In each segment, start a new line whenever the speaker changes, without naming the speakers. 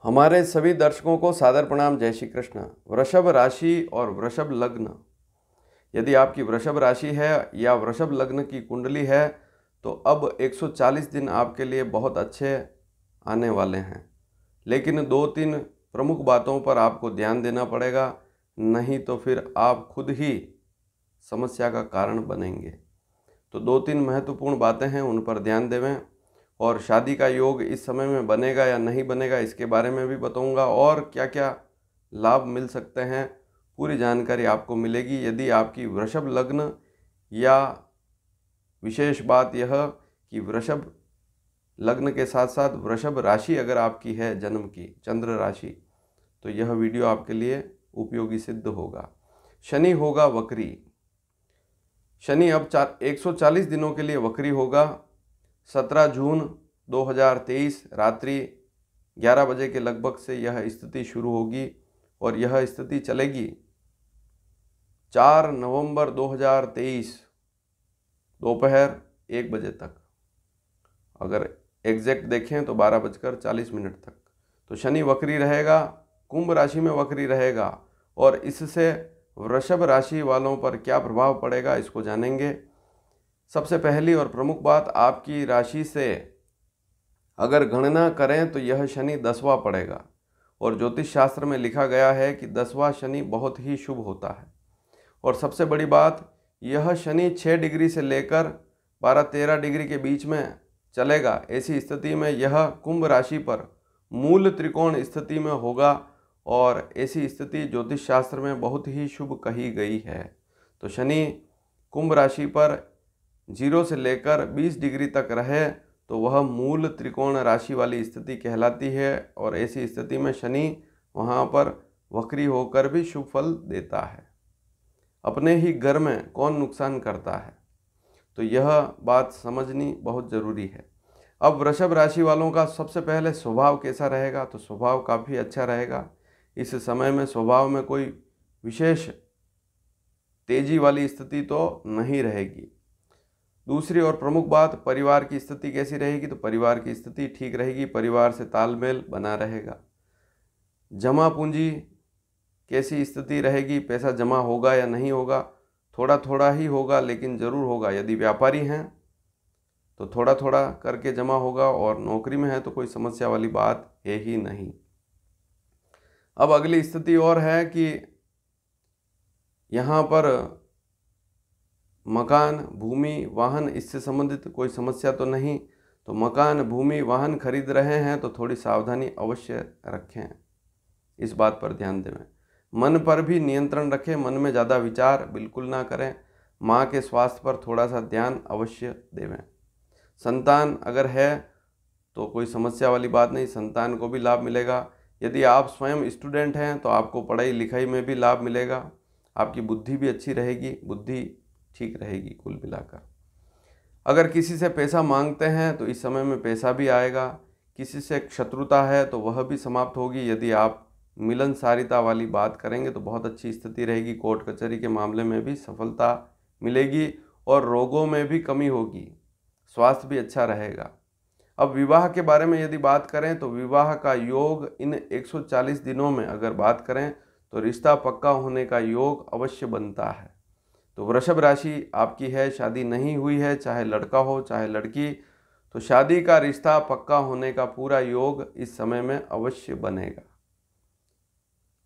हमारे सभी दर्शकों को सादर प्रणाम। जय श्री कृष्ण। वृषभ राशि और वृषभ लग्न, यदि आपकी वृषभ राशि है या वृषभ लग्न की कुंडली है तो अब 140 दिन आपके लिए बहुत अच्छे आने वाले हैं, लेकिन 2-3 प्रमुख बातों पर आपको ध्यान देना पड़ेगा, नहीं तो फिर आप खुद ही समस्या का कारण बनेंगे। तो 2-3 महत्वपूर्ण बातें हैं, उन पर ध्यान देवें। और शादी का योग इस समय में बनेगा या नहीं बनेगा इसके बारे में भी बताऊंगा, और क्या क्या लाभ मिल सकते हैं पूरी जानकारी आपको मिलेगी यदि आपकी वृषभ लग्न, या विशेष बात यह कि वृषभ लग्न के साथ साथ वृषभ राशि अगर आपकी है जन्म की, चंद्र राशि, तो यह वीडियो आपके लिए उपयोगी सिद्ध होगा। शनि होगा वक्री। शनि अब 140 दिनों के लिए वक्री होगा। 17 जून 2023 रात्रि 11 बजे के लगभग से यह स्थिति शुरू होगी और यह स्थिति चलेगी 4 नवंबर 2023 दोपहर 1 बजे तक। अगर एग्जैक्ट देखें तो 12:40 तक। तो शनि वक्री रहेगा, कुंभ राशि में वक्री रहेगा, और इससे वृषभ राशि वालों पर क्या प्रभाव पड़ेगा इसको जानेंगे। सबसे पहली और प्रमुख बात, आपकी राशि से अगर गणना करें तो यह शनि 10वां पड़ेगा, और ज्योतिष शास्त्र में लिखा गया है कि 10वां शनि बहुत ही शुभ होता है। और सबसे बड़ी बात, यह शनि 6 डिग्री से लेकर 12-13 डिग्री के बीच में चलेगा। ऐसी स्थिति में यह कुंभ राशि पर मूल त्रिकोण स्थिति में होगा, और ऐसी स्थिति ज्योतिष शास्त्र में बहुत ही शुभ कही गई है। तो शनि कुंभ राशि पर 0 से लेकर 20 डिग्री तक रहे तो वह मूल त्रिकोण राशि वाली स्थिति कहलाती है, और ऐसी स्थिति में शनि वहाँ पर वक्री होकर भी शुभ फल देता है। अपने ही घर में कौन नुकसान करता है, तो यह बात समझनी बहुत ज़रूरी है। अब वृषभ राशि वालों का सबसे पहले स्वभाव कैसा रहेगा, तो स्वभाव काफ़ी अच्छा रहेगा। इस समय में स्वभाव में कोई विशेष तेजी वाली स्थिति तो नहीं रहेगी। दूसरी और प्रमुख बात, परिवार की स्थिति कैसी रहेगी, तो परिवार की स्थिति ठीक रहेगी, परिवार से तालमेल बना रहेगा। जमा पूंजी कैसी स्थिति रहेगी, पैसा जमा होगा या नहीं होगा, थोड़ा थोड़ा ही होगा लेकिन ज़रूर होगा। यदि व्यापारी हैं तो थोड़ा थोड़ा करके जमा होगा, और नौकरी में है तो कोई समस्या वाली बात है ही नहीं। अब अगली स्थिति और है कि यहाँ पर मकान, भूमि, वाहन, इससे संबंधित कोई समस्या तो नहीं। तो मकान, भूमि, वाहन खरीद रहे हैं तो थोड़ी सावधानी अवश्य रखें, इस बात पर ध्यान दें। मन पर भी नियंत्रण रखें, मन में ज़्यादा विचार बिल्कुल ना करें। माँ के स्वास्थ्य पर थोड़ा सा ध्यान अवश्य देवें। संतान अगर है तो कोई समस्या वाली बात नहीं, संतान को भी लाभ मिलेगा। यदि आप स्वयं स्टूडेंट हैं तो आपको पढ़ाई लिखाई में भी लाभ मिलेगा। आपकी बुद्धि भी अच्छी रहेगी, बुद्धि ठीक रहेगी कुल मिलाकर। अगर किसी से पैसा मांगते हैं तो इस समय में पैसा भी आएगा। किसी से शत्रुता है तो वह भी समाप्त होगी। यदि आप मिलनसारिता वाली बात करेंगे तो बहुत अच्छी स्थिति रहेगी। कोर्ट कचहरी के मामले में भी सफलता मिलेगी, और रोगों में भी कमी होगी, स्वास्थ्य भी अच्छा रहेगा। अब विवाह के बारे में यदि बात करें तो विवाह का योग इन 140 दिनों में अगर बात करें तो रिश्ता पक्का होने का योग अवश्य बनता है। तो वृषभ राशि आपकी है, शादी नहीं हुई है, चाहे लड़का हो चाहे लड़की, तो शादी का रिश्ता पक्का होने का पूरा योग इस समय में अवश्य बनेगा।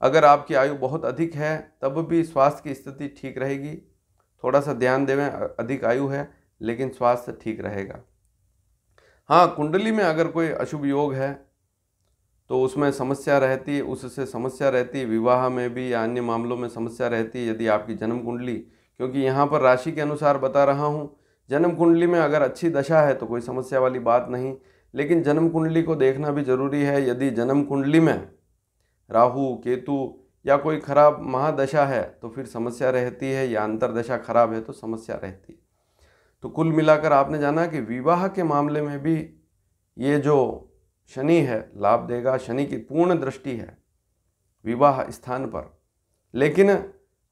अगर आपकी आयु बहुत अधिक है तब भी स्वास्थ्य की स्थिति ठीक रहेगी। थोड़ा सा ध्यान देवें, अधिक आयु है लेकिन स्वास्थ्य ठीक रहेगा। हाँ, कुंडली में अगर कोई अशुभ योग है तो उसमें समस्या रहती है, उससे समस्या रहती है। विवाह में भी या अन्य मामलों में समस्या रहती है यदि आपकी जन्म कुंडली, क्योंकि यहाँ पर राशि के अनुसार बता रहा हूँ। जन्म कुंडली में अगर अच्छी दशा है तो कोई समस्या वाली बात नहीं, लेकिन जन्म कुंडली को देखना भी जरूरी है। यदि जन्म कुंडली में राहु, केतु या कोई खराब महादशा है तो फिर समस्या रहती है, या अंतरदशा खराब है तो समस्या रहती है। तो कुल मिलाकर आपने जाना कि विवाह के मामले में भी ये जो शनि है लाभ देगा। शनि की पूर्ण दृष्टि है विवाह स्थान पर, लेकिन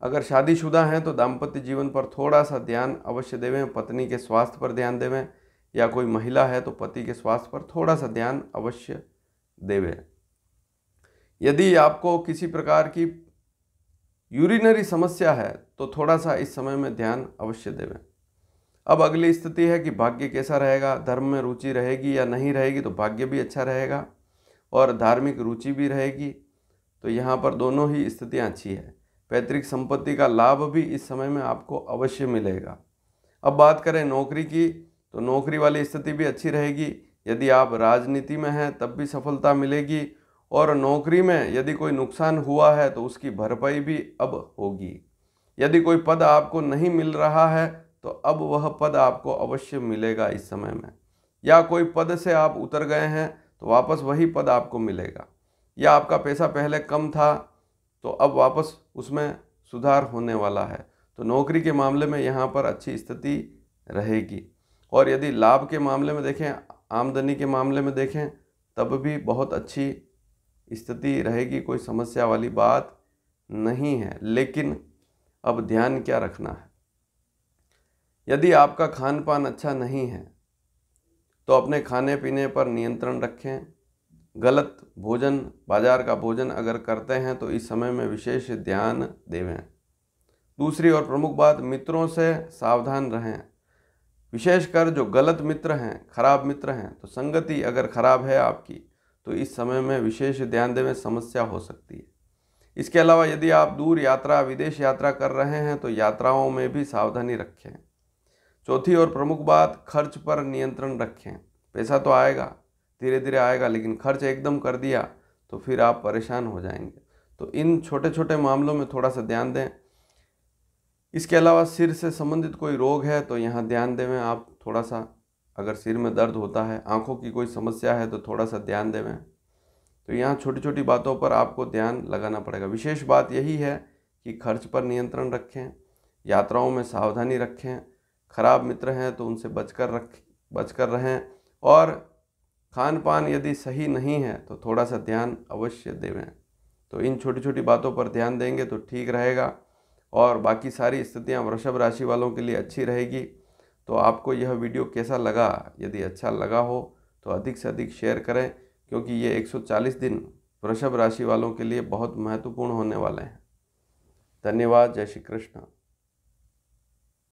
अगर शादीशुदा हैं तो दाम्पत्य जीवन पर थोड़ा सा ध्यान अवश्य देवें। पत्नी के स्वास्थ्य पर ध्यान देवें, या कोई महिला है तो पति के स्वास्थ्य पर थोड़ा सा ध्यान अवश्य देवें। यदि आपको किसी प्रकार की यूरिनरी समस्या है तो थोड़ा सा इस समय में ध्यान अवश्य देवें। अब अगली स्थिति है कि भाग्य कैसा रहेगा, धर्म में रुचि रहेगी या नहीं रहेगी। तो भाग्य भी अच्छा रहेगा और धार्मिक रुचि भी रहेगी। तो यहाँ पर दोनों ही स्थितियाँ अच्छी है। पैतृक संपत्ति का लाभ भी इस समय में आपको अवश्य मिलेगा। अब बात करें नौकरी की, तो नौकरी वाली स्थिति भी अच्छी रहेगी। यदि आप राजनीति में हैं तब भी सफलता मिलेगी, और नौकरी में यदि कोई नुकसान हुआ है तो उसकी भरपाई भी अब होगी। यदि कोई पद आपको नहीं मिल रहा है तो अब वह पद आपको अवश्य मिलेगा इस समय में, या कोई पद से आप उतर गए हैं तो वापस वही पद आपको मिलेगा, या आपका पैसा पहले कम था तो अब वापस उसमें सुधार होने वाला है। तो नौकरी के मामले में यहाँ पर अच्छी स्थिति रहेगी। और यदि लाभ के मामले में देखें, आमदनी के मामले में देखें, तब भी बहुत अच्छी स्थिति रहेगी। कोई समस्या वाली बात नहीं है। लेकिन अब ध्यान क्या रखना है, यदि आपका खान पान अच्छा नहीं है तो अपने खाने पीने पर नियंत्रण रखें। गलत भोजन, बाजार का भोजन अगर करते हैं तो इस समय में विशेष ध्यान देवें। दूसरी और प्रमुख बात, मित्रों से सावधान रहें। विशेषकर जो गलत मित्र हैं, खराब मित्र हैं, तो संगति अगर खराब है आपकी तो इस समय में विशेष ध्यान देवें, समस्या हो सकती है। इसके अलावा यदि आप दूर यात्रा, विदेश यात्रा कर रहे हैं तो यात्राओं में भी सावधानी रखें। चौथी और प्रमुख बात, खर्च पर नियंत्रण रखें। पैसा तो आएगा, धीरे धीरे आएगा, लेकिन खर्च एकदम कर दिया तो फिर आप परेशान हो जाएंगे। तो इन छोटे छोटे मामलों में थोड़ा सा ध्यान दें। इसके अलावा सिर से संबंधित कोई रोग है तो यहाँ ध्यान देवें आप थोड़ा सा। अगर सिर में दर्द होता है, आंखों की कोई समस्या है तो थोड़ा सा ध्यान देवें। तो यहाँ छोटी छोटी बातों पर आपको ध्यान लगाना पड़ेगा। विशेष बात यही है कि खर्च पर नियंत्रण रखें, यात्राओं में सावधानी रखें, खराब मित्र हैं तो उनसे बचकर रहें, और खान पान यदि सही नहीं है तो थोड़ा सा ध्यान अवश्य देवें। तो इन छोटी छोटी बातों पर ध्यान देंगे तो ठीक रहेगा, और बाकी सारी स्थितियां वृषभ राशि वालों के लिए अच्छी रहेगी। तो आपको यह वीडियो कैसा लगा? यदि अच्छा लगा हो तो अधिक से अधिक शेयर करें, क्योंकि ये 140 दिन वृषभ राशि वालों के लिए बहुत महत्वपूर्ण होने वाले हैं। धन्यवाद। जय श्री कृष्ण।